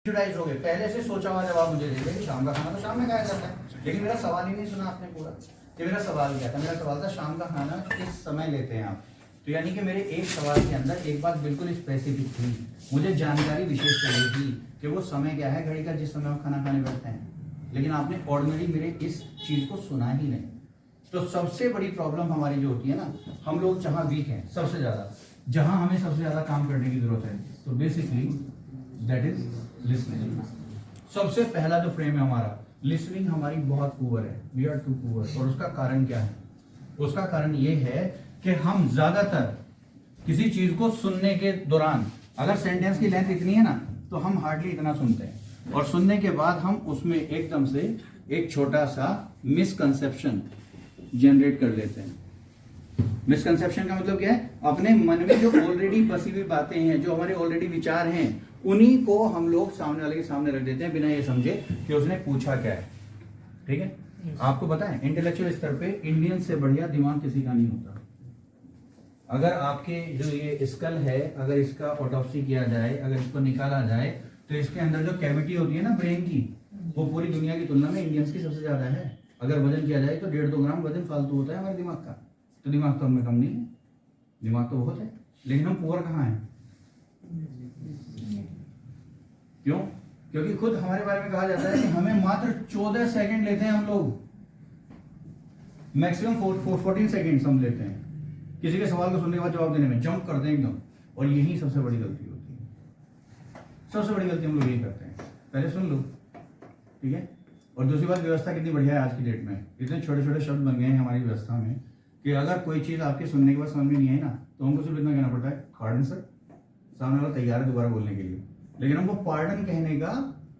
हो गए, पहले से सोचा हुआ जवाब मुझे दे दें शाम का खाना तो शाम में खाया जाता है, लेकिन मेरा सवाल ही नहीं सुना आपने पूरा। कि मेरा सवाल क्या था? मेरा सवाल था शाम का खाना किस समय लेते हैं आप। तो यानी कि मेरे एक सवाल के अंदर एक बात बिल्कुल स्पेसिफिक थी, मुझे जानकारी विशेष चाहिए थी कि वो समय क्या है घड़ी का जिस समय आप खाना खाने बैठते हैं, लेकिन आपने ऑर्डिनरी मेरे इस चीज को सुना ही नहीं। तो सबसे बड़ी प्रॉब्लम हमारी जो होती है ना, हम लोग जहाँ वीक हैं सबसे ज्यादा, जहाँ हमें सबसे ज्यादा काम करने की जरूरत है, तो बेसिकली दैट इज लिसनिंग। सबसे पहला जो फ्रेम है हमारा, लिसनिंग हमारी बहुत पुअर है, वी आर टू पुअर। और उसका कारण क्या है? उसका कारण ये है कि हम ज्यादातर किसी चीज को सुनने के दौरान, अगर सेंटेंस की लेंथ इतनी है ना तो हम हार्डली इतना सुनते हैं, और सुनने के बाद हम उसमें एकदम से एक छोटा सा मिसकंसेप्शन जनरेट कर लेते हैं। मिसकंसेप्शन का मतलब क्या है? अपने मन में जो ऑलरेडी बसी हुई बातें हैं, जो हमारे ऑलरेडी विचार हैं, उन्हीं को हम लोग सामने वाले के सामने रख देते हैं बिना ये समझे कि उसने पूछा क्या है। ठीक है? आपको पता है इंटेलेक्चुअल स्तर पे इंडियन से बढ़िया दिमाग किसी का नहीं होता। अगर आपके जो ये स्कल है, अगर इसका ऑटोप्सी किया जाए, अगर इसको निकाला जाए, तो इसके अंदर जो कैविटी होती है ना ब्रेन की, वो पूरी दुनिया की तुलना में इंडियंस की सबसे ज्यादा है। अगर वजन किया जाए तो 1.5-2 ग्राम वजन फालतू होता है हमारे दिमाग का। तो दिमाग तो हमें कम नहीं है, दिमाग तो बहुत है, लेकिन हम पुअर कहाँ हैं? क्यों? क्योंकि खुद हमारे बारे में कहा जाता है कि हमें मात्र 14 सेकंड लेते हैं हम लोग, मैक्सिमम 14 सेकंड हम लेते हैं किसी के सवाल को सुनने के बाद जवाब देने में, जंप करते हैं एकदम। और यही सबसे बड़ी गलती होती है, सबसे बड़ी गलती हम लोग यही करते हैं। पहले सुन लो, ठीक है? और दूसरी बात, व्यवस्था कितनी बढ़िया है आज की डेट में, इतने छोटे छोटे शब्द बन गए हैं हमारी व्यवस्था में कि अगर कोई चीज आपके सुनने के बाद समझ में नहीं आई ना, तो हमको सिर्फ इतना कहना पड़ता है, पार्डन सर। सामने वाला तैयार है दोबारा बोलने के लिए, लेकिन हमको पार्डन कहने का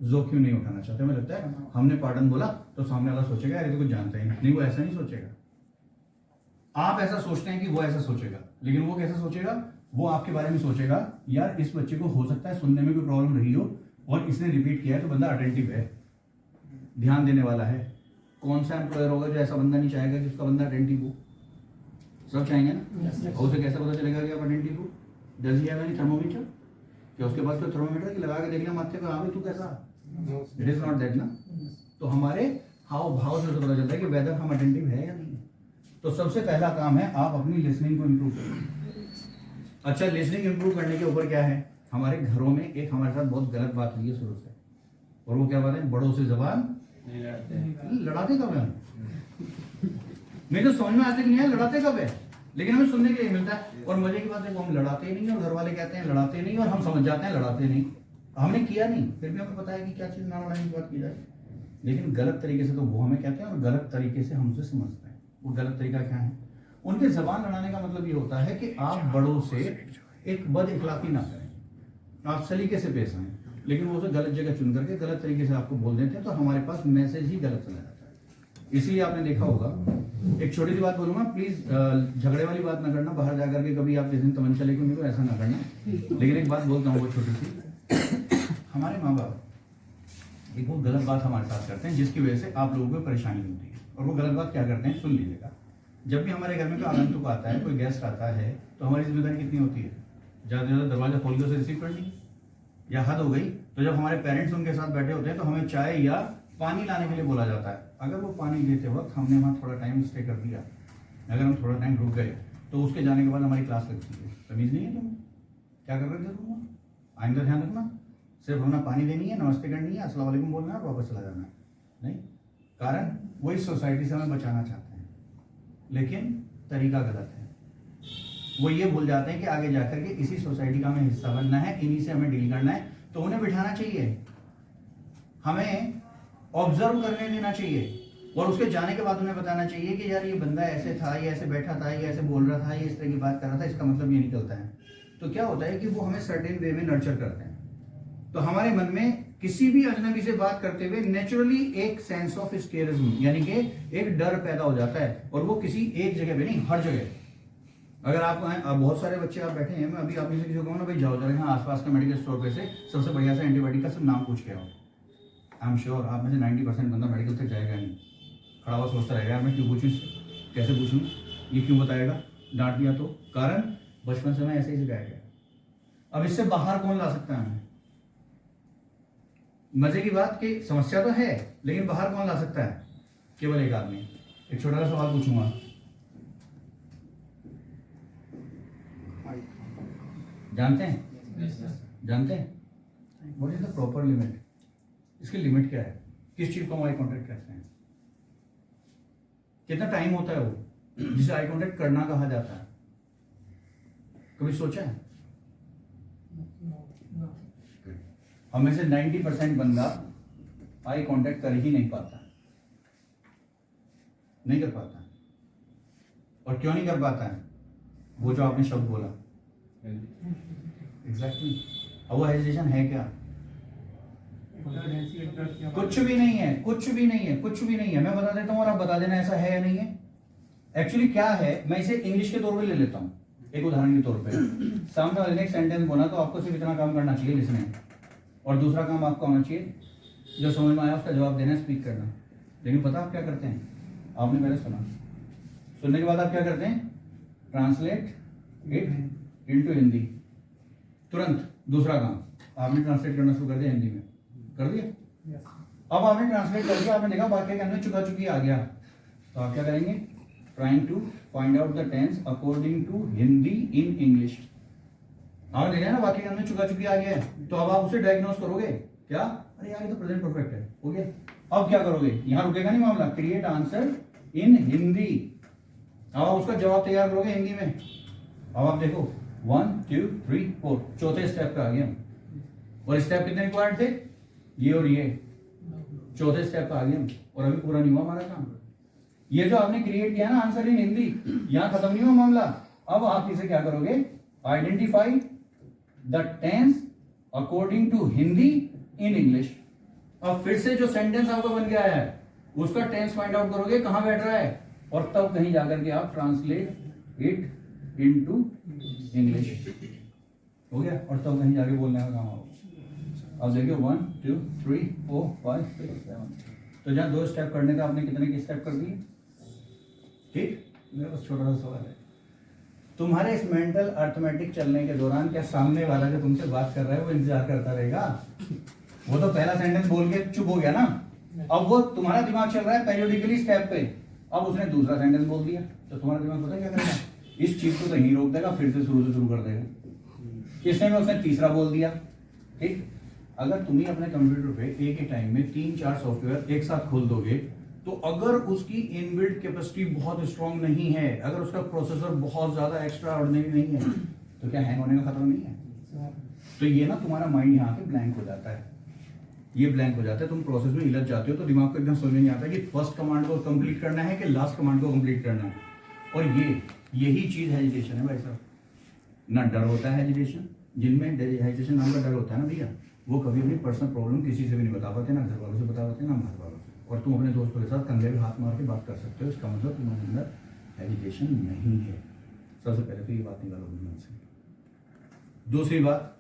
जोखिम नहीं उठाना चाहते। हमें लगता है हमने पार्डन बोला तो सामने वाला सोचेगा यार ये तो कुछ जानता ही नहीं। वो ऐसा नहीं सोचेगा। आप ऐसा सोचते हैं कि वो ऐसा सोचेगा, लेकिन वो कैसा सोचेगा? वो आपके बारे में सोचेगा, यार इस बच्चे को हो सकता है सुनने में कोई प्रॉब्लम रही हो और इसने रिपीट किया है, तो बंदा अटेंटिव है, ध्यान देने वाला है। कौन सा एम्प्लॉयर होगा जो ऐसा बंदा नहीं चाहेगा कि उसका बंदा अटेंटिव हो? सब चाहेंगे ना। और उसे कैसे पता चलेगा कि आप अटेंटिव हो? Does he have any thermometer? क्या उसके पास कोई थर्मोमीटर की लगा के देख लिया माथे पे, हाँ तू कैसा? इट इज नॉट दैट ना। तो हमारे हाव भाव से पता चलता है कि वेदर हम अटेंटिव है या नहीं। तो सबसे पहला काम है आप अपनी लिसनिंग को इम्प्रूव करें। अच्छा, लिसनिंग इम्प्रूव करने के ऊपर क्या है? हमारे घरों में एक हमारे साथ बहुत गलत बात हुई है शुरू से, और वो क्या बात है? बड़ों से जबान लड़ाते कब है? मेरे तो समझ में आते नहीं है लड़ाते कब है, लेकिन हमें सुनने के लिए मिलता है। और मजे की बात है वो हम लड़ाते ही नहीं, और घर वाले कहते हैं लड़ाते नहीं, और हम समझ जाते हैं लड़ाते नहीं। हमने किया नहीं, फिर भी हमको पता है कि क्या चीज ना लड़ाने की बात की जाए, लेकिन गलत तरीके से तो वो हमें कहते हैं और गलत तरीके से हमसे समझते हैं। वो गलत तरीका क्या है? उनके जबान लड़ाने का मतलब ये होता है कि आप बड़ों से एक बद इखलाकी ना करें, आप सलीके से पेश आए, लेकिन वो उसे गलत जगह चुन करके गलत तरीके से आपको बोल देते हैं, तो हमारे पास मैसेज ही गलत चला जाता है। इसलिए आपने देखा होगा, एक छोटी सी बात बोलूंगा, प्लीज झगड़े वाली बात ना करना, बाहर जाकर के कभी आप जिस दिन तमंचा लेके मेरे को ऐसा ना करना, लेकिन एक बात बोलता हूँ वो छोटी सी। हमारे माँ बाप एक वो गलत बात हमारे साथ करते हैं जिसकी वजह से आप लोगों को परेशानी होती है। और वो गलत बात क्या करते हैं, सुन लीजिएगा। जब भी हमारे घर में कोई आगंतुक आता है, कोई गेस्ट आता है, तो हमारी जिम्मेदारी कितनी होती है? ज्यादा से ज्यादा दरवाजा खोल के उसे रिसीव करनी, या हद हो गई तो जब हमारे पेरेंट्स उनके साथ बैठे होते हैं तो हमें चाय या पानी लाने के लिए बोला जाता है। अगर वो पानी देते वक्त हमने वहाँ थोड़ा टाइम स्टे कर दिया, अगर हम थोड़ा टाइम रुक गए, तो उसके जाने के बाद हमारी क्लास लगती है। तमीज नहीं है तुम्हें? क्या कर रहे थे तुम? आइंदा ध्यान रखना, सिर्फ हमें पानी देनी है, नमस्ते करनी है, अस्सलाम वालेकुम बोलना है और वापस चला जाना है। नहीं, कारण वो इस सोसाइटी से हमें बचाना चाहते हैं, लेकिन तरीका गलत है। वो ये भूल जाते हैं कि आगे जाकर के इसी सोसाइटी का हमें हिस्सा बनना है, इन्हीं से हमें डील करना है। तो उन्हें बिठाना चाहिए, हमें ऑब्जर्व करने देना चाहिए, और उसके जाने के बाद उन्हें बताना चाहिए कि यार ये बंदा ऐसे था, ये ऐसे बैठा था, ये ऐसे बोल रहा था, ये इस तरह की बात कर रहा था, इसका मतलब ये निकलता है। तो क्या होता है कि वो हमें सर्टेन वे में नर्चर करते हैं। तो हमारे मन में किसी भी अजनबी से बात करते हुए नेचुरली एक सेंस ऑफ स्केरिज्म, यानी कि एक डर पैदा हो जाता है, और वो किसी एक जगह पे नहीं, हर जगह। अगर आप बहुत सारे बच्चे आप बैठे हैं, मैं अभी आप में से किसी को कहूँ ना भाई जाओ जरा यहाँ आसपास के मेडिकल स्टोर पे से सबसे बढ़िया सा एंटीबायोटिक का सब नाम पूछ के आओ, आई एम श्योर आप में से 90% बंदा मेडिकल तक जाएगा नहीं, खड़ा हुआ सोचता रहेगा यार मैं क्यों पूछूँ, कैसे पूछूँ, ये क्यों बताएगा, डांट दिया तो। कारण बचपन से मैं ऐसे ही सिखाया गया। अब इससे बाहर कौन ला सकता है हमें? मजे की बात कि समस्या तो है, लेकिन बाहर कौन ला सकता है? केवल एक आदमी। एक छोटा सा सवाल पूछूंगा, जानते हैं? जानते हैं what is the proper limit? इसकी लिमिट क्या है? किस चीज को हम आई कॉन्टेक्ट कहते हैं? कितना टाइम होता है वो जिसे आई कॉन्टेक्ट करना कहा जाता है? कभी सोचा है? हमें से 90% बंदा आई कांटेक्ट कर ही नहीं पाता, नहीं कर पाता। और क्यों नहीं कर पाता है? वो जो आपने शब्द बोला, एग्जैक्टली। अब वो हेजिटेशन है क्या? कुछ भी नहीं है, कुछ भी नहीं है, कुछ भी नहीं है। मैं बता देता हूँ और आप बता देना ऐसा है या नहीं है। एक्चुअली क्या है, मैं इसे इंग्लिश के तौर पे ले लेता हूँ, एक उदाहरण के तौर पे। सामने वाले ने एक सेंटेंस बोला तो आपको सिर्फ इतना काम करना चाहिए, लिसनिंग, और दूसरा काम आपका होना चाहिए जो समझ में आया उसका जवाब देना, स्पीक करना। लेकिन पता आप क्या करते हैं? आपने पहले सुना, सुनने के बाद आप क्या करते हैं? Translate it into Hindi. तुरंत दूसरा काम, आपने ट्रांसलेट करना शुरू कर दिया, हिंदी में कर दिया। अब आपने ट्रांसलेट कर दिया, आपने देखा वाक्य के अंदर चुका चुकी आ गया, तो आप क्या करेंगे? Trying to find out the tense according to Hindi in English. आपने देखा ना वाक्य के अंदर चुका चुकी आ गया है, तो अब आप उसे डायग्नोस करोगे क्या? अरे यार ये तो प्रेजेंट परफेक्ट है, हो गया। अब क्या करोगे? यहां रुकेगा नहीं मामला, क्रिएट आंसर इन हिंदी। अब आप उसका जवाब तैयार करोगे हिंदी में। अब आप देखो 1 2 3 4 चौथे स्टेप पे आ गए हम। और स्टेप कितने रिक्वायर्ड थे? ये और ये। चौथे स्टेप पे आ गए हम और अभी पूरा नहीं हुआ हमारा काम। ये जो आपने क्रिएट किया ना आंसर इन हिंदी, यहां खत्म नहीं हुआ मामला। अब आप इसे क्या करोगे? Identify the tense according to Hindi in English. अब फिर से जो सेंटेंस आपका बन गया है उसका टेंस फाइंड आउट करोगे कहां बैठ रहा है, और तब कहीं जाकर के आप ट्रांसलेट इट इनटू इंग्लिश। हो गया, और तब कहीं जाके बोलने का काम होगा। अब देखिए 1 2 3 4 5 6 7। तो जहां 2 स्टेप करने का आपने कितने के स्टेप कर दिए? ठीक। मेरा बस छोटा सा सवाल है, तुम्हारे इस मेंटल अर्थमेटिक चलने के दौरान क्या सामने वाला जो तुमसे बात कर रहा है वो इंतजार करता रहेगा? वो तो पहला सेंटेंस बोल के चुप हो गया ना। अब वो तुम्हारा दिमाग चल रहा है पेरियोडिकली स्टेप पे, अब उसने दूसरा सेंटेंस बोल दिया तो तुम्हारा दिमाग पता क्या करेगा? इस चीज को तो नहीं रोक देगा, फिर से शुरू कर देगा। इसने में उसने तीसरा बोल दिया। ठीक। अगर तुम ही अपने कंप्यूटर पे एक ही टाइम में 3-4 सॉफ्टवेयर एक साथ खोल दोगे, तो अगर उसकी इनबिल्ट कैपेसिटी बहुत स्ट्रांग नहीं है, अगर उसका प्रोसेसर बहुत ज्यादा एक्स्ट्रा ऑर्डिनरी नहीं है, तो क्या हैंग होने का खतरा नहीं है? तो ये ना तुम्हारा माइंड यहाँ पे ब्लैंक हो जाता है, ये ब्लैंक हो जाता है, तुम प्रोसेस में इलझ जाते हो, तो दिमाग को एकदम समझ में नहीं आता कि फर्स्ट कमांड को कंप्लीट करना है कि लास्ट कमांड को कंप्लीट करना है। और यही चीज हेजिटेशन है भाई साहब। ना डर होता है हेजिटेशन, जिनमें हेजिटेशन नाम का डर होता है ना भैया, वो कभी अपनी पर्सनल प्रॉब्लम किसी से भी नहीं बता पाते, ना घर वालों से बता पाते, ना माता वालों से। और तुम अपने दोस्तों के साथ कंधे पे हाथ मार के बात कर सकते हो, इसका मतलब तुम्हारे अंदर हेजिटेशन नहीं है। सबसे पहले तो ये बात निकालो मन से। दूसरी बात,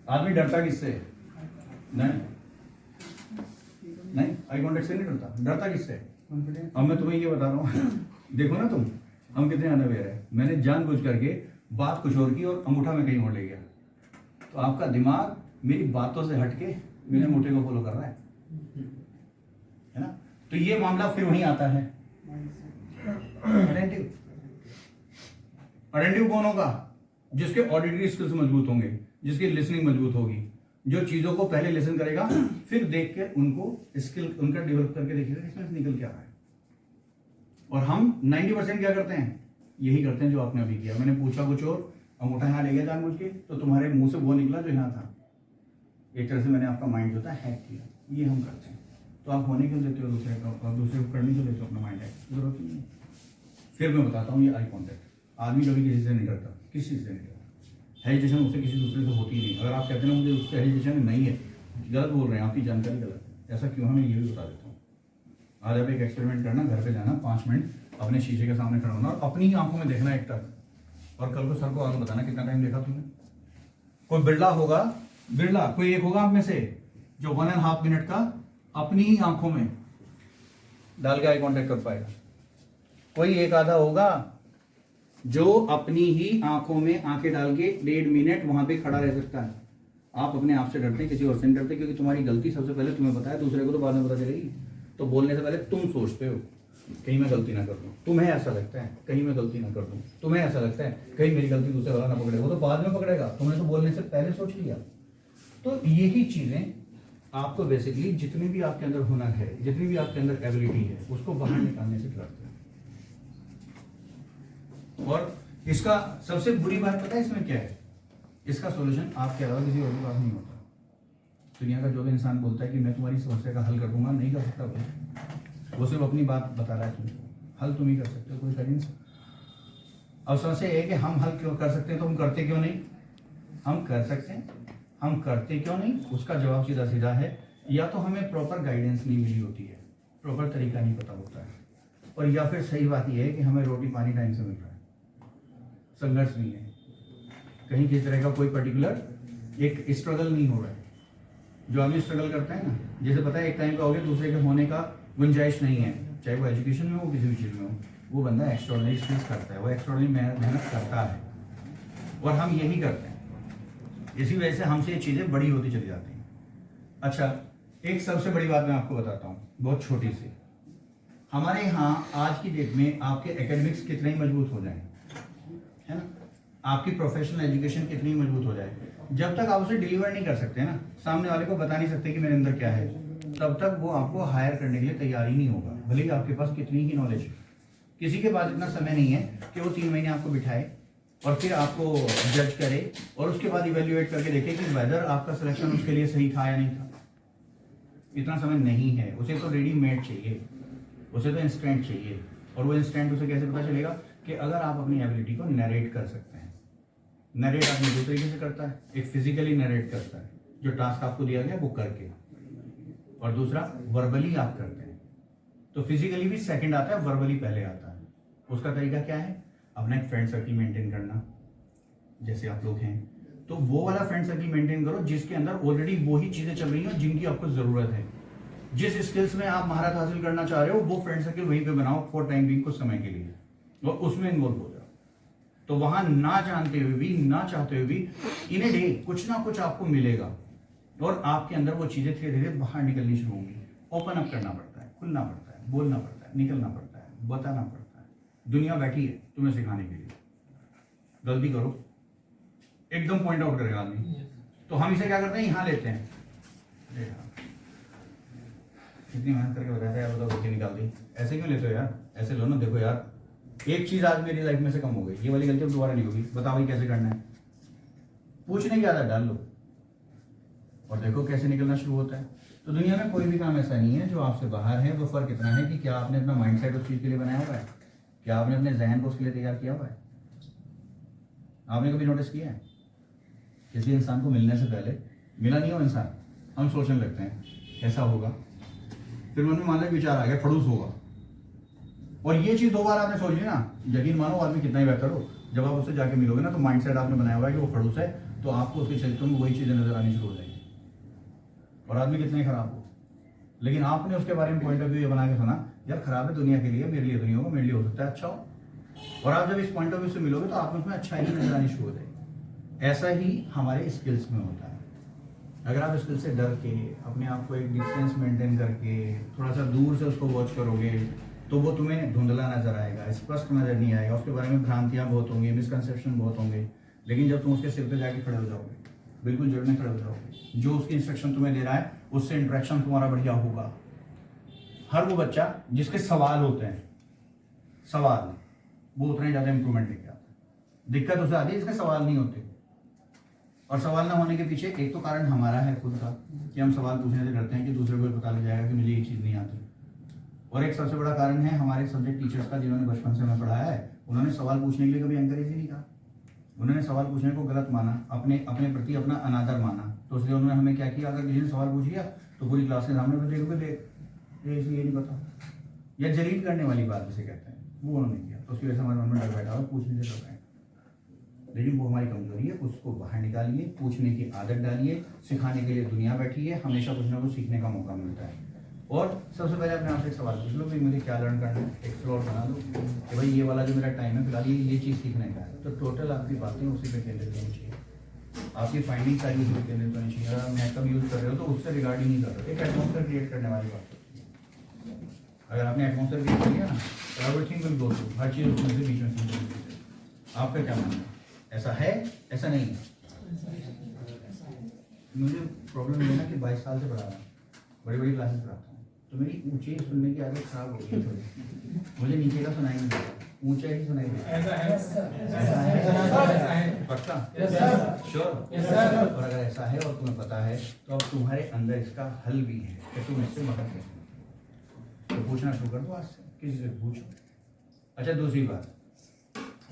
आदमी डरता किससे? नहीं, आई कॉन्टेक्ट से नहीं डरता किससे? अब मैं तुम्हें ये बता रहा हूँ देखो ना तुम, हम कितने अनअवेयर है। मैंने जानबूझ करके बात कुछ और की और अंगूठा में कहीं और ले गया, तो आपका दिमाग मेरी बातों से हटके मेरे अंगूठे को फॉलो कर रहा है ना? तो ये मामला फिर वहीं आता है। अटेंटिव कौन होगा? जिसके ऑडिटरी स्किल्स मजबूत होंगे, जिसकी लिसनिंग मजबूत होगी, जो चीजों को पहले लिसन करेगा, फिर देख के उनको स्किल उनका डेवलप करके देखेगा इसमें निकल क्या रहा है। और हम 90% क्या करते हैं? यही करते हैं जो आपने अभी किया। मैंने पूछा कुछ और, अंगूठा यहाँ ले गया जानबूझ के, तो तुम्हारे मुंह से वो निकला जो यहाँ था। एक तरह से मैंने आपका माइंड जो था हैक किया। ये हम करते हैं। तो आप होने क्यों देते हो दूसरे का, और दूसरे को करने क्यों देते हो अपना माइंड हैक? जरूरत नहीं है। फिर मैं बताता हूँ, ये आई कॉन्टेक्ट, आदमी कभी किसी से नहीं डरता, किस चीज़ से नहीं डरता। हेजिटेशन उससे किसी दूसरे से होती नहीं। अगर आप कहते हैं ना मुझे उससे हेजिटेशन नहीं है, गलत बोल रहे हैं, आपकी जानकारी गलत है। ऐसा क्यों है मैं ये भी बता देता हूँ। आज आप एक एक्सपेरिमेंट करना, घर पे जाना, 5 मिनट अपने शीशे के सामने खड़ा होना और अपनी ही आंखों में देखना एक टक, और कल को सर को आगे बताना कितना टाइम देखा तुमने। कोई बिरला होगा, बिरला कोई एक होगा आप में से जो 1.5 मिनट का अपनी ही आंखों में डाल के आई कांटेक्ट कर पाएगा। कोई एक आधा होगा जो अपनी ही आंखों में आंखें डाल के 1.5 मिनट वहां पे खड़ा रह सकता है। आप अपने आप से डरते हैं, किसी और से नहीं डरते, क्योंकि तुम्हारी गलती सबसे पहले तुम्हें पता है, दूसरे को तो बाद में पता चलेगी। तो बोलने से पहले तुम सोचते हो कहीं मैं गलती ना कर दूं, तुम्हें ऐसा लगता है कहीं मैं गलती ना कर दूं, तुम्हें ऐसा लगता है कहीं मेरी गलती दूसरे वाला ना पकड़े, वो तो बाद में पकड़ेगा, तुमने तो बोलने से पहले सोच लिया। तो यही चीजें आपको बेसिकली जितनी भी आपके अंदर हुनर है, जितनी भी आपके अंदर एबिलिटी है, उसको बाहर निकालने से डरते हैं। और इसका सबसे बुरी बात पता है इसमें क्या है, इसका सॉल्यूशन आपके अलावा किसी और के पास नहीं होता। दुनिया का जो भी इंसान बोलता है कि मैं तुम्हारी समस्या का हल कर दूंगा, नहीं कर सकता भाई, वो सिर्फ अपनी बात बता रहा है तुमको, हल तुम ही कर सकते हो, कोई कर नहीं सकता। अब समस्या ये है कि हम हल क्यों कर सकते हैं तो हम करते क्यों नहीं। हम कर सकते हैं, हम करते क्यों नहीं, उसका जवाब सीधा सीधा है, या तो हमें प्रॉपर गाइडेंस नहीं मिली होती है, प्रॉपर तरीका नहीं पता होता है, और या फिर सही बात यह है कि हमें रोटी पानी टाइम से मिल रहा है, संघर्ष नहीं है, कहीं किसी तरह का कोई पर्टिकुलर एक स्ट्रगल नहीं हो रहा है। जो आदमी स्ट्रगल करता है ना, जैसे पता है एक टाइम का हो गया, दूसरे के होने का गुंजाइश नहीं है, चाहे वो एजुकेशन में हो किसी भी चीज़ में हो, वो बंदा एक्स्ट्राऑर्डिनरी स्किल्स करता है, वो एक्स्ट्राऑर्डिनरी मेहनत करता है, और हम यही करते हैं। इसी वजह से हमसे ये चीज़ें बड़ी होती चली जाती हैं। अच्छा, एक सबसे बड़ी बात मैं आपको बताता हूँ, बहुत छोटी सी। हमारे यहाँ आज की डेट में आपके एकेडमिक्स कितने ही मजबूत हो जाए, है ना, आपकी प्रोफेशनल एजुकेशन कितनी मजबूत हो जाए, जब तक आप उसे डिलीवर नहीं कर सकते ना, सामने वाले को बता नहीं सकते कि मेरे अंदर क्या है, तब तक वो आपको हायर करने के लिए तैयार ही नहीं होगा, भले ही आपके पास कितनी ही नॉलेज है। किसी के पास इतना समय नहीं है कि वो 3 महीने आपको बिठाए और फिर आपको जज करे और उसके बाद इवेल्युएट करके देखे कि वेदर आपका सिलेक्शन उसके लिए सही था या नहीं था। इतना समय नहीं है, उसे तो रेडीमेड चाहिए, उसे तो इंस्टेंट चाहिए। और वो इंस्टेंट उसे कैसे पता चलेगा कि अगर आप अपनी एबिलिटी को नरेट कर सकते हैं। नरेट आदमी दो तरीके से करता है, एक फिजिकली नरेट करता है, जो टास्क आपको दिया गया वो करके, और दूसरा वर्बली आप करते हैं। तो फिजिकली भी सेकंड आता है, वर्बली पहले आता है। उसका तरीका क्या है, अपना एक फ्रेंड सर्कल मेंटेन करना, जैसे आप लोग हैं तो वो वाला फ्रेंड सर्कल मेंटेन करो जिसके अंदर ऑलरेडी वही चीजें चल रही हो जिनकी आपको जरूरत है। जिस स्किल्स में आप महारत हासिल करना चाह रहे हो वो फ्रेंड सर्कल वहीं पे बनाओ फॉर टाइम बिंग, कुछ समय के लिए, और उसमें इन्वॉल्व हो जाओ। तो वहां ना जानते हुए भी, ना चाहते हुए भी, इन ए डे कुछ ना कुछ आपको मिलेगा, और आपके अंदर वो चीजें धीरे धीरे बाहर निकलनी शुरू होंगी। ओपन अप करना पड़ता है, खुलना पड़ता है, बोलना पड़ता है, निकलना पड़ता है, बताना पड़ता है। दुनिया बैठी है तुम्हें सिखाने के लिए, गलती करो एकदम पॉइंट आउट करेगा आदमी। तो हम इसे क्या करते हैं, यहाँ लेते हैं, कितनी मेहनत करके बताया था यार, बताओ गलती निकाल दी, ऐसे क्यों लेते हो यार, ऐसे लो ना, देखो यार एक चीज आज मेरी लाइफ में से कम हो गई, ये वाली गलती अब दोबारा नहीं होगी, बताओ भाई कैसे करना है। पूछने की आदत डाल लो और देखो कैसे निकलना शुरू होता है। तो दुनिया में कोई भी काम ऐसा नहीं है जो आपसे बाहर है। वो फर्क इतना है कि क्या आपने अपना माइंडसेट उस चीज के लिए बनाया हुआ है, क्या आपने अपने जहन को उसके लिए तैयार किया हुआ है। आपने कभी नोटिस किया है किसी इंसान को मिलने से पहले, मिला नहीं हो इंसान, हम सोचने लगते हैं कैसा होगा, फिर मन में मान लो विचार आ गया खड़ूस होगा, और ये चीज 2 बार आपने सोच ली ना, यकीन मानो आदमी कितना ही बेहतर हो, जब आप उससे जाके मिलोगे ना तो माइंडसेट आपने बनाया हुआ है कि वो खड़ूस है, तो आपको उसके चरित्र में वही चीजें नजर आनी शुरू हो जाएगी, और आदमी कितना ही खराब हो। लेकिन आपने उसके बारे में पॉइंट ऑफ व्यू ये बना के सुना, यार खराब है दुनिया के लिए, मेरे लिए तो नहीं होगा, मेरे लिए हो सकता है अच्छा हो, और आप जब इस पॉइंट ऑफ व्यू से मिलोगे तो आप उसमें अच्छा ही नजर आनी शुरू हो जाएगी। ऐसा ही हमारे स्किल्स में होता है। अगर आप स्किल से डर के अपने आप को एक डिस्टेंस मेंटेन करके थोड़ा सा दूर से उसको वॉच करोगे तो वो तुम्हें धुंधला नजर आएगा, स्पष्ट नजर नहीं आएगा, उसके बारे में भ्रांतियां बहुत होंगी, मिसकंसेप्शन बहुत होंगे। लेकिन जब तुम उसके सिर पे जाके खड़े हो जाओगे, बिल्कुल जड़ में खड़े हो जाओगे, जो उसकी इंस्ट्रक्शन तुम्हें दे रहा है उससे इंटरेक्शन तुम्हारा बढ़िया होगा। हर वो बच्चा जिसके सवाल होते हैं, सवाल वो उतना ही ज्यादा इंप्रूवमेंट लेके आता है। दिक्कत उसे आती है जिसके सवाल नहीं होते, और सवाल ना होने के पीछे एक तो कारण हमारा है खुद का कि हम सवाल पूछने से डरते हैं कि दूसरे को पता लग जाएगा कि मुझे ये चीज़ नहीं आती, और एक सबसे बड़ा कारण है हमारे सब्जेक्ट टीचर्स का, जिन्होंने बचपन से हमें पढ़ाया है, उन्होंने सवाल पूछने के लिए कभी एंकरेज ही नहीं कहा। उन्होंने सवाल पूछने को गलत माना, अपने प्रति अपना अनादर माना, तो इसलिए उन्होंने हमें क्या किया, अगर किसी ने सवाल पूछ लिया तो पूरी क्लास के सामने बच्चे को ये नहीं पता, या जलील करने वाली बात जिसे कहते हैं, वो उन्होंने किया, तो उसकी वजह से हमारे मन में डर बैठा और पूछने से डर। लेकिन वो हमारी कमजोरी है, उसको बाहर निकालिए, पूछने की आदत डालिए, सिखाने के लिए दुनिया बैठी है, हमेशा कुछ ना कुछ सीखने का मौका मिलता है। और सबसे पहले अपने आपसे एक सवाल पूछ लो कि मुझे क्या लर्न करना है, एक्सप्लोर बना लो कि भाई ये वाला जो मेरा टाइम है फिलहाल ये चीज़ सीखने का है, तो टोटल आपकी बातें उसी पे केंद्रित होनी चाहिए। आपकी फाइंडिंग सारी उसी के लिए तो नहीं चाहिए। अगर आप नेट का यूज कर रहे हो तो उससे रिगार्डिंग नहीं कर रहे हो, एक एटमॉस्फेयर क्रिएट करने वाली बात होती है। अगर आपने एटमॉस्फेयर क्रिएट कर लिया ना तो एवरीथिंग विल गो थ्रू, हर चीज़ उसमें से बीच में से। आपका क्या मानना है, ऐसा है ऐसा नहीं है? मुझे प्रॉब्लम ये है ना कि 22 साल से पढ़ा रहा हूँ, बड़ी बड़ी क्लासेस पढ़ाता हूँ, तो मेरी ऊंचाई सुनने की आदत खराब हो गई थोड़ी। मुझे नीचे का सुनाई नहीं देता, ऊंचा ही सुनाई देता। ऐसा है पक्का? श्योर? और अगर ऐसा है और तुम्हें पता है तो अब तुम्हारे अंदर इसका हल भी है कि तुम इससे मदद कैसे, तो पूछना शुरू कर दो आज से, किसी से पूछो। अच्छा दूसरी बात,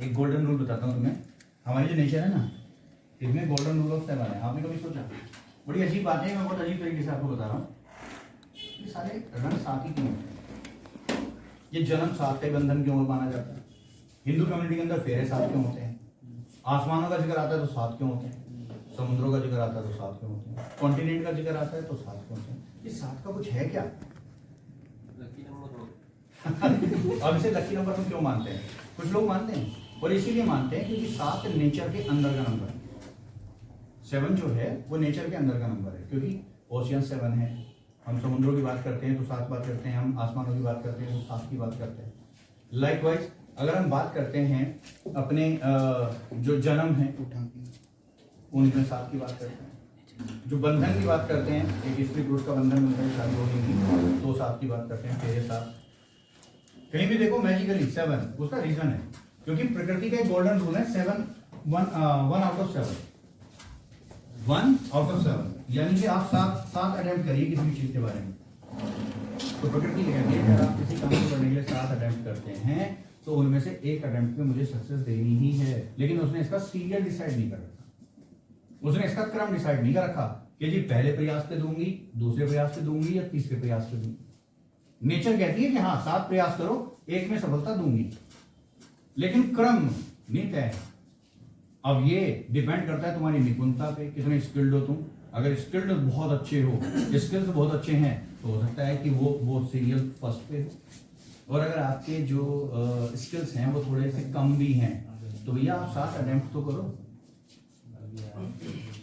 एक गोल्डन रूल बताता हूँ तुम्हें। हमारी जो नेचर है ना, इसमें गोल्डन रूल ऑफ 7 है। आपने कभी सोचा? बड़ी अजीब बात है, मैं बहुत अजीब तरीके से आपको बता रहा हूँ। ये सारे रंग साथ ही क्यों होते हैं? ये जन्म साथ का बंधन क्यों माना जाता है? हिंदू कम्युनिटी के अंदर फेरे साथ क्यों होते हैं? आसमानों का जिक्र आता है तो साथ क्यों होते हैं? समुद्रों का जिक्र आता है तो साथ क्यों होते हैं? कॉन्टिनेंट का जिक्र आता है तो साथ क्यों होते हैं? ये साथ का कुछ है क्या? अब इसे लकी नंबर में क्यों मानते हैं? कुछ लोग मानते हैं, और इसीलिए मानते हैं क्योंकि 7 नेचर के अंदर का नंबर है। 7 जो है वो नेचर के अंदर का नंबर है, क्योंकि ओशियन 7 है। हम समुद्रों की बात करते हैं तो 7 बात करते हैं, हम आसमानों की बात करते हैं तो 7 की बात करते हैं। लाइकवाइज अगर हम बात करते हैं अपने जो जन्म है उनमें 7 की बात करते हैं। जो बंधन की बात करते हैं, एक स्त्री पुरुष का बंधन मिलता है, शादी होगी तो 7 की बात करते हैं, फेरे 7। कहीं भी देखो मैजिकली 7, उसका रीजन है क्योंकि प्रकृति का एक गोल्डन रूल है 7, 1 आउट ऑफ 7, 1 आउट ऑफ 7, यानी कि आप 7 अटेम्प्ट करिए किसी भी चीज के बारे में तो प्रकृति कहती है अगर आप किसी काम को करने के लिए 7 अटेम्प्ट करते हैं तो उनमें से एक अटेम्प्ट में मुझे सक्सेस देनी ही है। लेकिन उसने इसका सीरियल डिसाइड नहीं कर रखा, उसने इसका क्रम डिसाइड नहीं कर रखा कि जी पहले प्रयास पे दूंगी, दूसरे प्रयास पे दूंगी या तीसरे प्रयास पे दूंगी। नेचर कहती है कि हाँ 7 प्रयास करो, एक में सफलता दूंगी, लेकिन क्रम नहीं तय। अब ये डिपेंड करता है तुम्हारी निपुणता पे, कितने स्किल्ड हो तुम। अगर स्किल्ड बहुत अच्छे हो, स्किल्स बहुत अच्छे हैं तो हो सकता है कि वो सीरियल फर्स्ट पे हो, और अगर आपके जो स्किल्स हैं वो थोड़े से कम भी हैं तो भैया आप 7 अटेम्प्ट तो करो,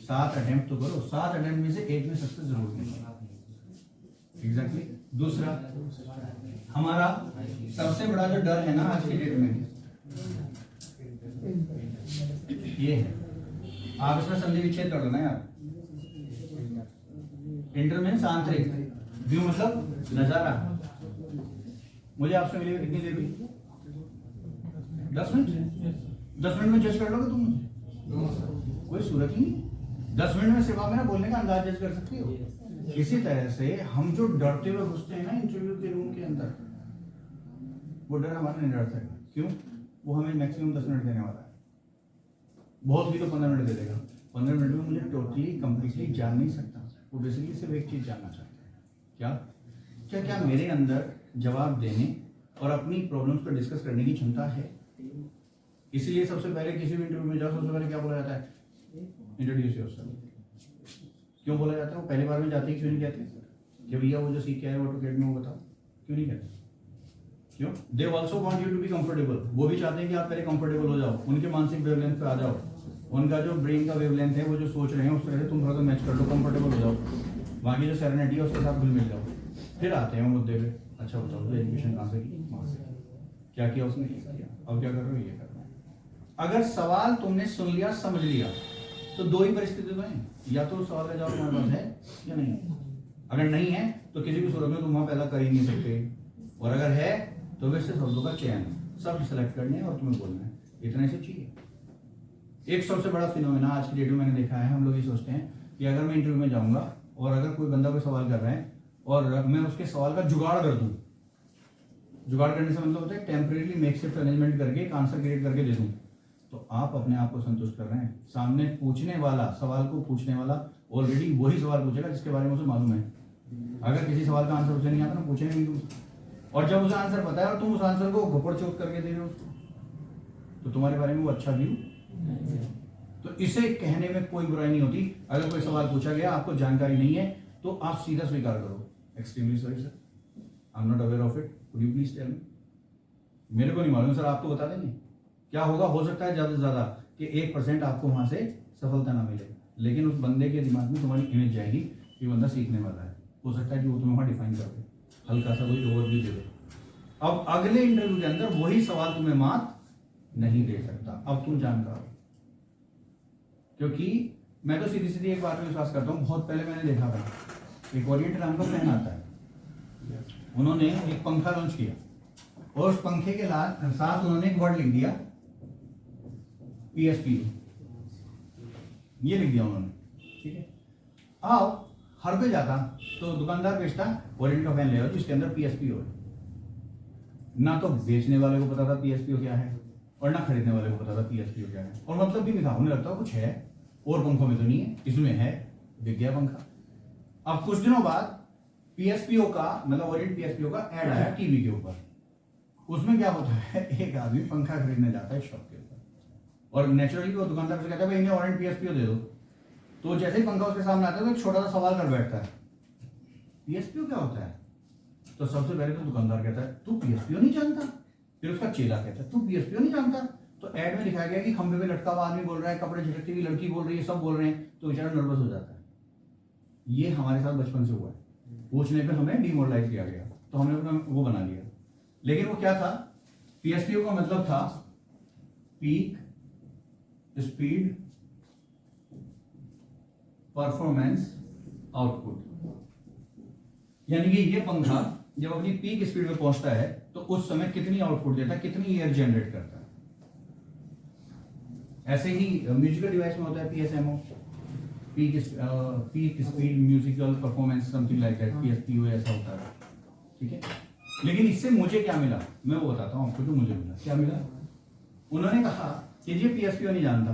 7 अटेम्प्ट तो करो, 7 अटेम्प्ट में से एक में सक्सेस जरूर मिलेगी। एग्जैक्टली। दूसरा, हमारा सबसे बड़ा जो डर है ना आज की डेट में ये है, आप इसमें संधि विच्छेद कर लेना यार। इंटर मीन्स आंतरिक, व्यू मतलब नजारा। मुझे आपसे मिले हुए कितनी देर हुई? 10 मिनट। 10 मिनट में जज कर लोगे तुम मुझे? कोई सूरत ही नहीं। 10 मिनट में सिर्फ आप मेरा बोलने का अंदाज जज कर सकती हो। इसी तरह से हम जो डरते हुए घुसते हैं ना इंटरव्यू के रूम के अंदर, वो डर हमारा नहीं डरता है। क्यों? वो हमें मैक्सिमम 10 मिनट देने वाला है, बहुत भी तो 15 मिनट दे देगा। 15 मिनट में मुझे टोटली कंप्लीटली जान नहीं सकता। वो बेसिकली सिर्फ एक चीज जानना चाहता है, क्या क्या मेरे अंदर जवाब देने और अपनी प्रॉब्लम्स को डिस्कस करने की क्षमता है। इसीलिए सबसे पहले किसी भी इंटरव्यू में जाओ, सबसे पहले क्या बोला जाता है? Introduce yourself. क्यों बोला जाता है? वो पहली बार में जाते ही क्यों नहीं कहते कि भैया वो जो सीख के आए वो ऑटोकेड में वो बताओ? क्यों नहीं कहते? क्यों? They also want you to be comfortable. वो भी चाहते हैं कि आप पहले कंफर्टेबल हो जाओ, उनके मानसिक वेवलेंथ पे आ जाओ, उनका जो ब्रेन का वेवलेंथ है, वो जो सोच रहे हैं उस तरह से तुम थोड़ा सा मैच कर लो, कंफर्टेबल हो जाओ, वहाँ की जो सेरेनिटी है उसके साथ घुल मिल जाओ। फिर आते हैं मुद्दे पे, अच्छा बताओ तो एजुकेशन कहाँ से की, वहाँ से क्या किया उसने, ये किया, अब क्या कर रहे हो, ये करना है। अगर सवाल तुमने सुन लिया, समझ लिया, तो दो ही परिस्थिति तो है, या तो सवाल का जवाब तुम्हारे पास है या नहीं। अगर नहीं है तो किसी भी सूरत में तुम वहाँ पैदा कर ही नहीं सकते, और अगर है तो वैसे शब्दों का चयन सब सिलेक्ट करने हैं और तुम्हें बोलना है, इतना से चाहिए। एक सबसे बड़ा फिनोमेना आज की डेट में मैंने देखा है, हम लोग ये सोचते हैं कि अगर मैं इंटरव्यू में जाऊंगा और अगर कोई बंदा कोई सवाल कर रहा है और मैं उसके सवाल का जुगाड़ कर दूं, जुगाड़ करने से मतलब होता है टेम्परेरी मेकशिफ्ट अरेंजमेंट करके एक आंसर क्रिएट करके दे दूं, तो आप अपने आप को संतुष्ट कर रहे हैं। सामने पूछने वाला, सवाल को पूछने वाला ऑलरेडी वही सवाल पूछेगा जिसके बारे में उसे मालूम है। अगर किसी सवाल का आंसर उसे नहीं आता ना, पूछेगा नहीं तुमसे, और जब उसे आंसर पता है और तुम उस आंसर को घोपड़ चोट करके दे रहे हो उसको, तो तुम्हारे बारे में वो अच्छा व्यू। तो इसे कहने में कोई बुराई नहीं होती। अगर कोई सवाल पूछा गया, आपको जानकारी नहीं है, तो आप सीधा स्वीकार करो, extremely sorry sir, I am not aware of it, could you please tell me. मेरे को नहीं मालूम सर, आपको बता देंगे क्या होगा। हो सकता है ज्यादा से ज्यादा कि 1% आपको वहां से सफलता ना मिले, लेकिन उस बंदे के दिमाग में तुम्हारी इमेज जाएगी कि बंदा सीखने वाला है। हो सकता है कि वो तुम्हें वहाँ डिफाइन कर दे, हल्का सा कोई ओवरव्यू दे दे। अब अगले इंटरव्यू के अंदर वही सवाल तुम्हें मात नहीं दे सकता। अब तुम जानकार हो, क्योंकि मैं तो सीधी सीधी एक बात में विश्वास करता हूँ। बहुत पहले मैंने देखा था, एक ओरिएंट नाम का ब्रांड आता है, उन्होंने एक पंखा लॉन्च किया और उस पंखे के साथ उन्होंने एक वर्ड लिख दिया PSP, ये लिख दिया उन्होंने, ठीक है। अब हर कोई जाता तो दुकानदार बेचता ओरिएंट का फैन ले आओ जिसके अंदर PSP हो। ना तो बेचने वाले को पता था PSP क्या है और ना खरीदने वाले को पता था PSP क्या है, और मतलब भी नहीं था। उन्हें लगता कुछ है और पंखों में तो नहीं है, इसमें है, बिक गया पंखा। अब कुछ दिनों बाद PSPO का मतलब ओरिएंट PSPO का ऐड आया टीवी के ऊपर। उसमें क्या होता है, एक आदमी पंखा खरीदने जाता है शॉप के ऊपर और नेचुरली वो दुकानदार से कहता है भाई इन्हें ओरिएंट PSPO दे दो। तो जैसे ही पंखा उसके सामने आता है तो एक छोटा सा सवाल कर बैठता है, PSPO क्या होता है? तो सबसे पहले तो दुकानदार कहता है तू PSPO नहीं जानता? फिर उसका चेला कहता है तू PSPO नहीं जानता? तो ऐड में दिखाया गया कि खंबे पे लटका हुआ आदमी बोल रहा है, कपड़े झटकती हुई लड़की बोल रही है, सब बोल रहे हैं, तो बेचारा नर्वस हो जाता है। ये हमारे साथ बचपन से हुआ है, पूछने पे हमें डिमोरलाइज किया गया तो हमने अपना वो बना लिया। लेकिन वो क्या था, PSPO का मतलब था पीक स्पीड परफॉर्मेंस आउटपुट, यानी कि ये पंखा जब अपनी पीक स्पीड पे पहुंचता है तो उस समय कितनी आउटपुट देता है, कितनी एयर जनरेट करता है। ऐसे ही म्यूजिकल डिवाइस में होता है PSMO, peak speed musical performance something like that, PSPO ऐसा होता है, ठीक है। लेकिन इससे मुझे क्या मिला, मैं वो बताता हूँ आपको। जो मुझे मिला, क्या मिला, उन्होंने कहा कि ये PSPO नहीं जानता,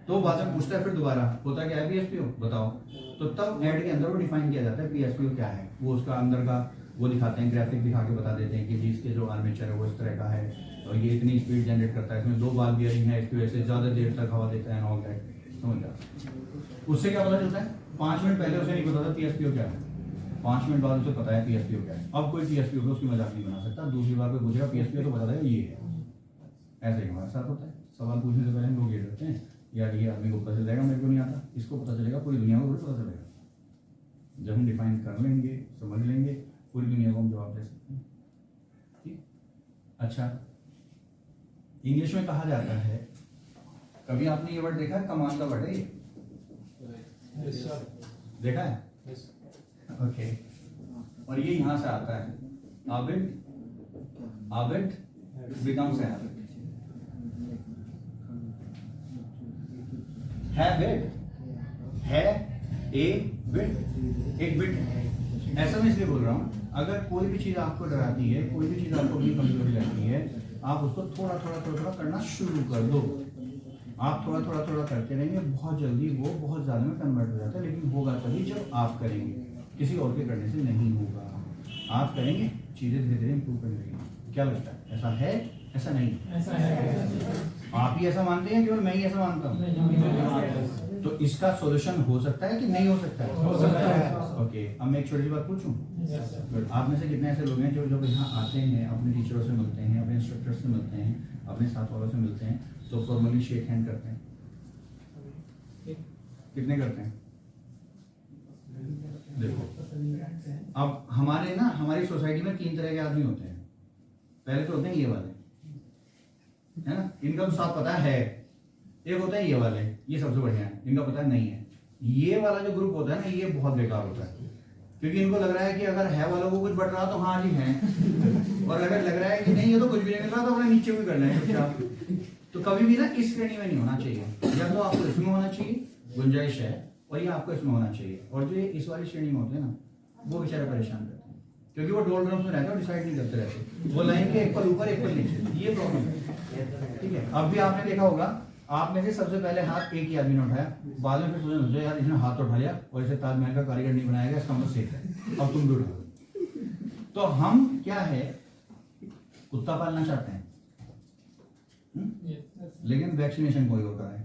तो बाद में पूछता है फिर दोबारा होता क्या है PSPO बताओ, तो तब ऐड के अंदर वो डिफाइन किया जाता है PSPO क्या है। वो उसका अंदर का वो दिखाते हैं, ग्राफिक दिखा के बता देते हैं कि जिसके जो आर्मेचर है वो इस तरह का है और ये इतनी स्पीड जनरेट करता है, इसमें 2 बार बियरिंग है, इसकी वजह से ज्यादा देर तक हवा देता है, ऑल दैट। समझ गया? उससे क्या पता चलता है, 5 मिनट पहले उसे नहीं पता था PSPO क्या है, 5 मिनट बाद उसे पता है PSPO क्या है। अब कोई PSPO को उसकी मजाक नहीं बना सकता, दूसरी बार कोई पूछेगा PSPO तो बता देगा ये है। ऐसे ही हमारे साथ होता है, सवाल पूछने से पहले हम लोग ये करते हैं यार ये आदमी को पता चल जाएगा, मेरे को नहीं आता, इसको पता चलेगा, पूरी दुनिया को पता चलेगा। जब हम डिफाइन कर लेंगे, समझ लेंगे, पूरी दुनिया को हम जवाब दे सकते हैं, ठीक। अच्छा, इंग्लिश में कहा जाता है, कभी आपने ये वर्ड देखा है, कमांड का वर्ड है ये, देखा है? ओके। और ये यहां से आता है, habit becomes a habit. Habit है ए बिट, एक बिट। ऐसा मैं इसलिए बोल रहा हूं, अगर कोई भी चीज आपको डराती है, कोई भी चीज आपको अपनी कमजोरी लगती है, आप उसको थोड़ा थोड़ा करना शुरू कर दो। आप थोड़ा थोड़ा करते रहेंगे, बहुत जल्दी वो बहुत ज्यादा में कन्वर्ट हो जाता है। लेकिन होगा तभी जब आप करेंगे, किसी और के करने से नहीं होगा। आप करेंगे, चीजें धीरे धीरे इंप्रूव करने लगेंगी। क्या लगता है, ऐसा है ऐसा नहीं? ऐसा है। आप ही ऐसा मानते हैं, केवल मैं ही ऐसा मानता हूँ? तो इसका सॉल्यूशन हो सकता है कि नहीं हो सकता है? हो सकता है। ओके, अब मैं एक छोटी सी बात पूछूं। आप में से कितने ऐसे लोग हैं जो जब यहाँ आते हैं, अपने टीचरों से मिलते हैं, अपने इंस्ट्रक्टर से मिलते हैं, अपने साथ वालों से मिलते हैं, तो फॉर्मली शेक हैंड करते हैं? कितने करते हैं? देखो, अब हमारी सोसाइटी में 3 तरह के आदमी होते हैं। पहले तो होते हैं ये वाले, है ना, इनका तो साफ पता है। एक होता है ये वाले, ये सबसे बढ़िया है, इनका पता नहीं है। ये वाला जो ग्रुप होता है ना, ये बहुत बेकार होता है, क्योंकि इनको लग रहा है कि अगर है वालों को कुछ बढ़ रहा तो हाँ जी है, और अगर लग रहा है कि नहीं ये तो कुछ भी नहीं मिल रहा तो अपने नीचे भी करना है। तो कभी भी ना इस श्रेणी में नहीं होना चाहिए। या तो आपको इसमें होना चाहिए, गुंजाइश है, और ये आपको इसमें होना चाहिए। और जो इस वाली श्रेणी में होते हैं ना, वो बेचारे परेशान करते हैं, क्योंकि वो डोल ड्रम्स में रहते हैं और डिसाइड नहीं करते रहते। वो लाइन के एक पर ऊपर एक पर नीचे, ये प्रॉब्लम है, ठीक है। अब भी आपने देखा होगा, आप में से सबसे पहले हाथ एक ही आदमी ने उठाया, बाद में फिर सोचे यार इसने हाथ उठा लिया और इसे ताजमहल का कारीगर नहीं बनाया गया, इसका मतलब सेफ है, अब तुम भी उठाओ। तो हम क्या है, कुत्ता पालना चाहते हैं, लेकिन वैक्सीनेशन कोई और कराए।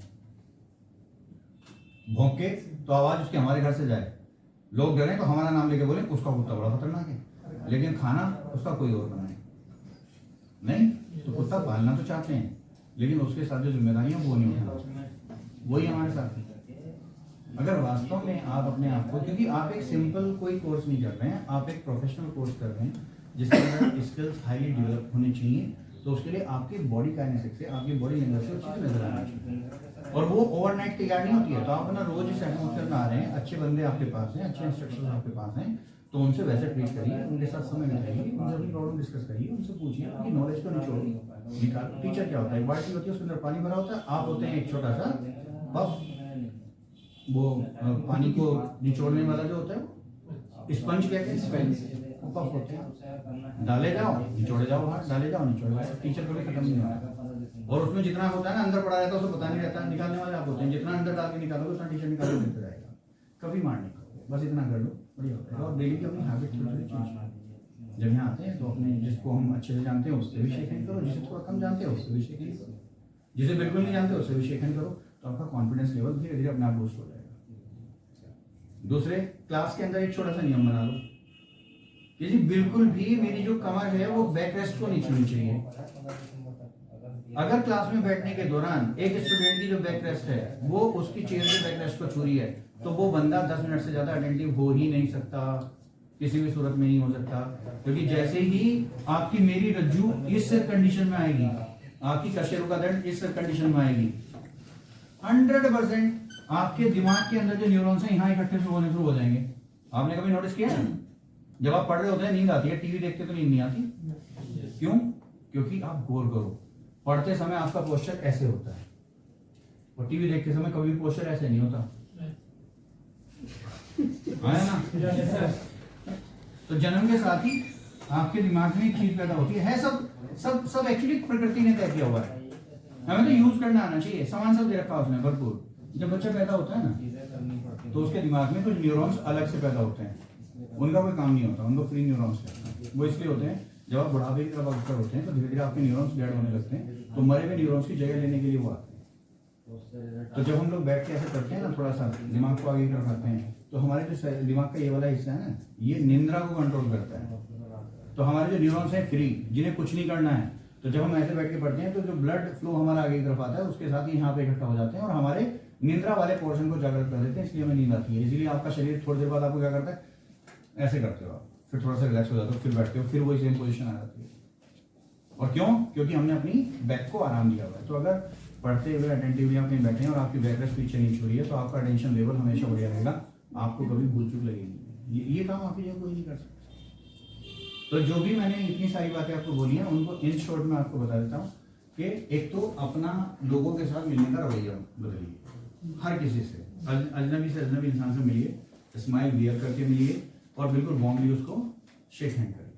भौंके तो आवाज उसके हमारे घर से जाए, लोग डरे तो हमारा नाम लेके बोले उसका कुत्ता बड़ा खतरनाक है, लेकिन खाना उसका कोई और बनाए। नहीं तो कुत्ता पालना तो चाहते हैं, लेकिन उसके साथ जो जिम्मेदारियां वो नहीं उठाना। वही हमारे साथ है। अगर वास्तव में आप अपने आप को, क्योंकि आप एक सिंपल कोई कोर्स नहीं कर रहे हैं, आप एक प्रोफेशनल कोर्स कर रहे हैं जिसके अंदर स्किल्स हाईली डेवलप होनी चाहिए, तो उसके लिए आपकी बॉडी काइनेटिक्स से, आपकी बॉडी लैंग्वेज से चीज़ें नजर आनी चाहिए। और वो ओवरनाइट तैयार नहीं होती है। तो आप अपना रोज इस एटमोसफेयर में आ रहे हैं, अच्छे बंदे आपके पास हैं, अच्छे इंस्ट्रक्टर्स आपके पास हैं, तो उनसे वैसे ट्रीट करिए, उनके साथ समय बिताइए, उनसे अपनी प्रॉब्लम डिस्कस करिए, उनसे पूछिए, उनकी नॉलेज को निचोड़िए। टीचर क्या होता है, एक बाल्टी होती है, उसके अंदर पानी भरा होता है, आप होते हैं एक छोटा सा पफ, वो पानी को निचोड़ने वाला जो होता है, स्पंज कहते हैं, स्पंज वो पफ होते हैं, डाले जाओ निचोड़े जाओ बाहर, डाले जाओ निचोड़े जाओ। टीचर कभी खत्म नहीं होता, और उसमें जितना होता है ना अंदर पड़ा रहता है, उसको पता नहीं रहता, निकालने वाले आप होते हैं। जितना अंदर डाल के निकालोगे उतना टीचर निकाल के देता रहेगा, कभी मार नहीं खाओगे, बस इतना कर लो, बढ़िया होता है। और डेली की अपनी हैबिट थोड़ी चेंज, जब यहाँ आते हैं तो अपने जिसको हम अच्छे से जानते हैं उससे भी शेक हैंड करो, जिसे थोड़ा कम जानते हो उससे भी शेक हैंड करो, जिसे बिल्कुल नहीं जानते उससे भी शेक हैंड करो, तो आपका कॉन्फिडेंस लेवल धीरे धीरे अपने आप बूस्ट हो जाएगा। दूसरे, क्लास के अंदर एक छोटा सा नियम बना लो कि जी बिल्कुल भी मेरी जो कमर है वो बैक रेस्ट को नहीं छूनी चाहिए। अगर क्लास में बैठने के दौरान एक स्टूडेंट की जो बैक रेस्ट है वो उसकी चेयर के बैक रेस्ट को छू रही है, तो वो बंदा 10 मिनट से ज्यादा अटेंटिव हो ही नहीं सकता, किसी भी सूरत में नहीं हो सकता। क्योंकि जैसे ही आपकी मेरी रज्जू इस कंडीशन में आएगी, आपकी कशेरुका का दंड इस कंडीशन में आएगी, 100% आपके दिमाग के अंदर जो न्यूरॉन्स हैं यहाँ इकट्ठे होने शुरू हो जाएंगे। आपने कभी नोटिस किया है, जब आप पढ़ रहे होते हैं नींद आती है, टीवी देखते तो नींद नहीं आती, क्यों? क्योंकि आप गौर करो, पढ़ते समय आपका पोस्चर ऐसे होता है और टीवी देखते समय कभी भी पोस्चर ऐसे नहीं होता, है ना? तो जन्म के साथ ही आपके दिमाग में एक चीज पैदा होती है, सब एक्चुअली प्रकृति ने तय किया हुआ है, हमें तो यूज करना आना चाहिए। सामान सब दे रखा है उसने भरपूर। जब बच्चा पैदा होता है ना तो उसके दिमाग में कुछ न्यूरॉन्स अलग से पैदा होते हैं, उनका कोई काम नहीं होता, उनको फ्री न्यूरॉन्स कहते हैं। वो इसलिए होते हैं जब आप बुढ़ापे की तरफ अग्रसर होते हैं तो धीरे धीरे आपके न्यूरॉन्स डेड होने लगते हैं, तो मरे हुए न्यूरॉन्स की जगह लेने के लिए वो आते हैं। तो जब हम लोग बैठ के ऐसे करते हैं ना, थोड़ा सा दिमाग को आगे तरफ आते हैं, तो हमारे जो दिमाग का ये वाला हिस्सा है ना, ये निंद्रा को कंट्रोल करता है। तो हमारे जो न्यूरॉन्स हैं फ्री, जिन्हें कुछ नहीं करना है, तो जब हम ऐसे बैठ के पढ़ते हैं तो जो ब्लड फ्लो हमारा आगे की तरफ आता है उसके साथ ही यहाँ पे इकट्ठा हो जाते हैं और हमारे निंद्रा वाले पोर्शन को जागृत कर देते हैं, इसलिए हमें नींद आती है। इसीलिए आपका शरीर थोड़ी देर बाद आपको क्या करता है, ऐसे करते हो आप, फिर थोड़ा सा रिलैक्स हो जाते हो, फिर बैठते हो, फिर वही सेम पोजीशन आ जाती है। और क्यों? क्योंकि हमने अपनी बैक को आराम दिया हुआ है। तो अगर पढ़ते हुए अटेंटिवली आप कहीं बैठे हैं और आपकी बैक रेस्ट पीछे नहीं छोड़ी है, तो आपका अटेंशन लेवल हमेशा बढ़िया रहेगा, आपको कभी भूल चूक लगेगी। ये काम आपकी जगह कोई नहीं कर सकता। तो जो भी मैंने इतनी सारी बातें आपको बोली हैं उनको इन शॉर्ट में आपको बता देता हूँ कि एक तो अपना लोगों के साथ मिलने का रवैया बदलिए, हर किसी से, अजनबी से अजनबी इंसान से मिलिए, स्माइल वियर करके मिलिए और बिल्कुल वार्मली उसको शेक हैंड करिए,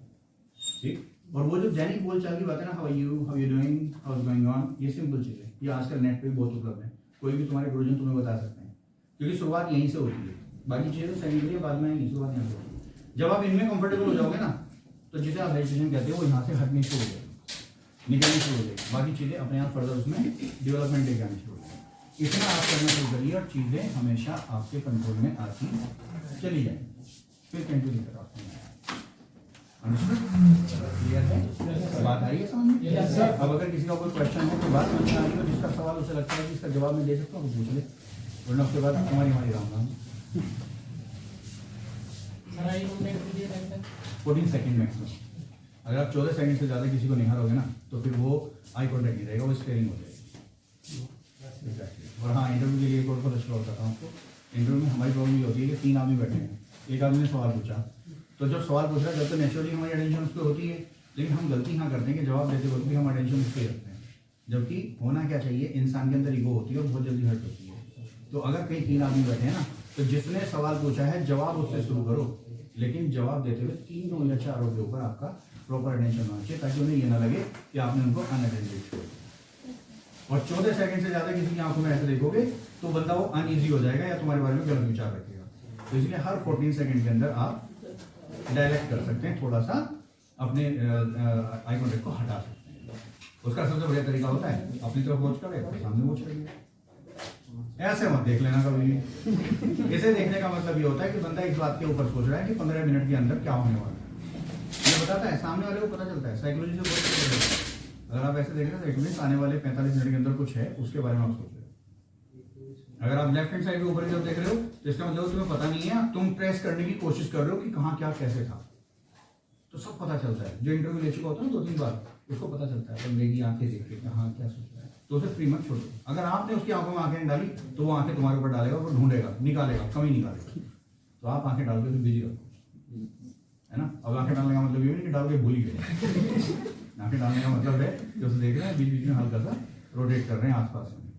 ठीक। और वो जो दैनिक बोलचाल की बात है ना, how you doing, how is going on, ये सिंपल चीज़ है, ये आजकल नेट पे भी बहुत उपलब्ध है, कोई भी तुम्हारे गुरुजन तुम्हें बता सकते हैं, क्योंकि शुरुआत यहीं से होती है, बाकी चीज़ें तो सेकेंडरी बाद में आएंगी, शुरुआत यहाँ से होती है। जब आप इनमें कंफर्टेबल हो जाओगे ना, तो जिसे आप हेजिटेशन कहते हो वो यहाँ से हटनी शुरू हो जाएगी, निकलनी शुरू हो जाएगी, बाकी चीज़ें अपने आप फर्दर उसमें डेवलपमेंट लेके आनी शुरू हो जाएगी। इतना आप करना शुरू करिए और चीज़ें हमेशा आपके कंट्रोल में आती चली जाएंगी, फिर कंटिन्यू करो आपको। क्लियर है? बात आ रही है समझ में? अब अगर किसी का कोई क्वेश्चन हो तो बात समझ आ रही हो, जिसका सवाल उसे लगता है कि इसका जवाब मैं दे सकता हूँ पूछ ले, वरना उसके बाद हमारी रहूँगा। 14 सेकंड मैक्सिमम। अगर आप 14 सेकंड से ज़्यादा किसी को निहारोगे ना तो फिर वो आई कॉन्टेक्ट नहीं रहेगा, वो स्टेयरिंग हो जाएगी। और हाँ, इंटरव्यू के लिए एक और बहुत अच्छा होता था आपको, इंटरव्यू में हमारी प्रॉब्लम ये होती है कि 3 आदमी बैठे हैं, एक आदमी ने सवाल पूछा, तो जब सवाल पूछ रहा है जब तो नेचुरली हमारी अटेंशन उस पर होती है, लेकिन हम गलती यहाँ करते हैं कि जवाब देते वक्त भी हम अटेंशन उस पर रखते हैं, जबकि होना क्या चाहिए, इंसान के अंदर ईगो होती है और बहुत जल्दी हर्ट होती है। तो अगर कहीं 3 आदमी बैठे हैं ना, तो जिसने सवाल पूछा है जवाब उससे शुरू करो, लेकिन जवाब देते हुए 3 या 4 के ऊपर आपका प्रॉपर अटेंशन होना चाहिए, ताकि उन्हें ये ना लगे कि आपने उनको अनअटेंटिव छोड़ा। और 14 सेकंड से ज्यादा किसी की आंखों में ऐसे देखोगे तो बंदा वो अनईजी हो जाएगा या तुम्हारे बारे में गलत विचार रखेगा। तो इसलिए हर 14 सेकंड के अंदर आप डायरेक्ट कर सकते हैं, थोड़ा सा अपने आई कॉन्टेक्ट को हटा सकते हैं। उसका सबसे बढ़िया तरीका होता है अपनी तरफ वॉच करे और सामने वॉच करिए, ऐसे मत देख लेना कभी भी। इसे देखने का मतलब ये होता है कि बंदा इस बात के ऊपर सोच रहा है कि 15 मिनट के अंदर क्या होने वाला है, ये बताता है, सामने वाले को पता चलता है, साइकोलॉजी से बहुत पता चलता है। अगर आप ऐसे देख रहे हैं तो आने वाले 45 मिनट के अंदर कुछ है, उसके बारे में आप सोच रहे हैं। अगर आप लेफ्ट हैंड साइड के ऊपर की तरफ देख रहे हो तो इसका मतलब तुम्हें पता नहीं है, तुम ट्रेस करने की कोशिश कर रहे हो कि कहाँ क्या कैसे था। तो सब पता चलता है, जो इंटरव्यू ले चुका होता है ना 2-3 बार, उसको पता चलता है बंदे की आंखें देख के कहाँ क्या सोच रहा है। तो उसे फ्री मत छोड़ो। अगर आपने उसकी आंखों में आंखें डाली तो वो आंखें तुम्हारे ऊपर डालेगा, वो ढूंढेगा, निकालेगा, कमी निकालेगा। तो आप आंखें डाल के बिजी रखो, है ना। अब आंखें डालने का मतलब ये नहीं कि डाल के भूल ही गए। आंखें डालने का मतलब है कि उसे देख रहे हैं, बीच बीच में हल्का सा रोटेट कर रहे हैं आसपास में,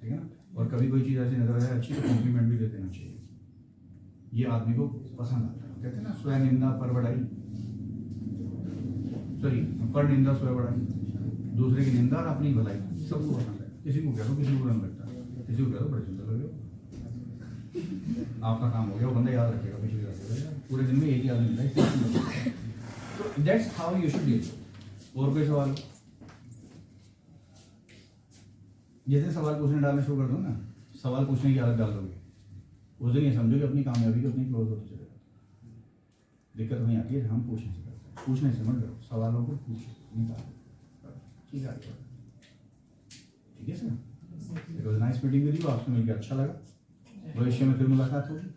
ठीक है ना। और कभी कोई चीज़ ऐसी नजर आए अच्छी तो कॉम्प्लीमेंट भी दे देना चाहिए, ये आदमी को पसंद आता है। कहते हैं ना स्वयं निंदा पर बड़ाई, सॉरी पर निंदा स्वयं बड़ाई, दूसरे की निंदा और अपनी भलाई सबको पसंद है। किसी को कह दो किसी को बुरा लगता है, किसी को कह दो बड़े सुंदर लगे हो, आपका काम हो गया, वो बंदा याद रखेगा, पिछली बार पूरे दिन में एक ही आदमी मिला है। तो that's how you should deal. और कोई सवाल? जैसे सवाल पूछने डालना शुरू कर दो ना, सवाल पूछने की आदत डाल दोगे, उस दिन ये समझो कि अपनी कामयाबी की अपनी क्लोज होती चले जाती। दिक्कत नहीं आती है, हम पूछने से करते हैं, पूछने से मत करो, सवालों को पूछो, निकालो, ठीक है। ठीक है sir, it was nice meeting with you, आपसे मिलकर अच्छा लगा। भविष्य में फिर मुलाकात होगी।